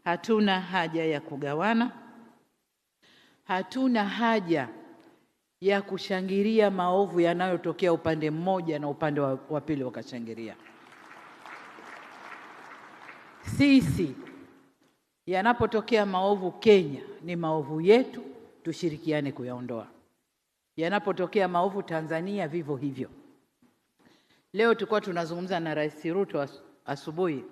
Hatuna haja ya kugawana, hatuna haja ya kushangilia maovu yanayotokea upande mmoja na upande wa pili wakashangilia. Sisi yanapotokea maovu Kenya, ni maovu yetu, tushirikiane kuyaondoa. Yanapotokea maovu Tanzania, vivyo hivyo. Leo tulikuwa tunazungumza na Rais Ruto asubuhi,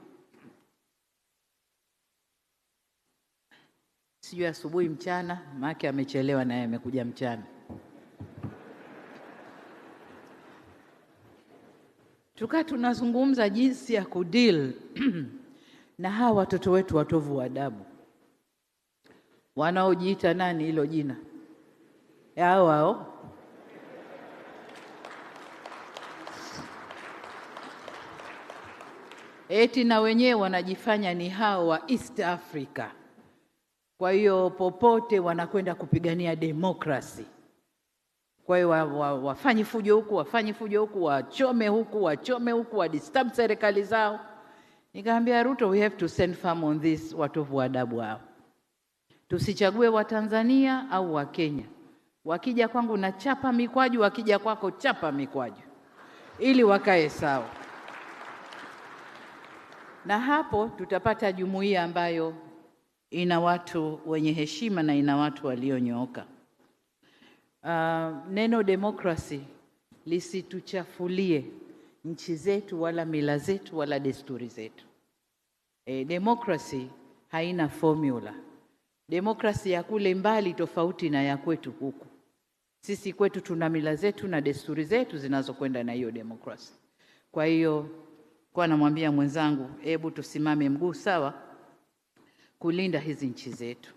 sijui asubuhi mchana, maana amechelewa naye amekuja mchana. Tulikuwa tunazungumza jinsi ya kudeal na hawa watoto wetu watovu wa adabu wanaojiita nani hilo jina hao eti na wenyewe wanajifanya ni hao wa East Africa. Kwa hiyo popote wanakwenda kupigania demokrasi. Kwa hiyo wafanye fujo huku, wafanye fujo huku, wachome huku, wachome huku, wadisturb serikali zao. Nikamwambia Ruto, we have to send firm on this watovu wa adabu hao. Tusichague wa Tanzania au wa Kenya. Wakija kwangu na chapa mikwaju, wakija kwako chapa mikwaju, ili wakae sawa. Na hapo tutapata jumuiya ambayo ina watu wenye heshima na ina watu walionyooka. Neno demokrasi lisituchafulie nchi zetu wala mila zetu wala desturi zetu. Demokrasi haina formula. Demokrasi ya kule mbali tofauti na ya kwetu huku. Sisi kwetu tuna mila zetu na desturi zetu zinazokwenda na hiyo demokrasi. Kwa hiyo kwa namwambia mwenzangu, hebu tusimame mguu sawa kulinda hizi nchi zetu.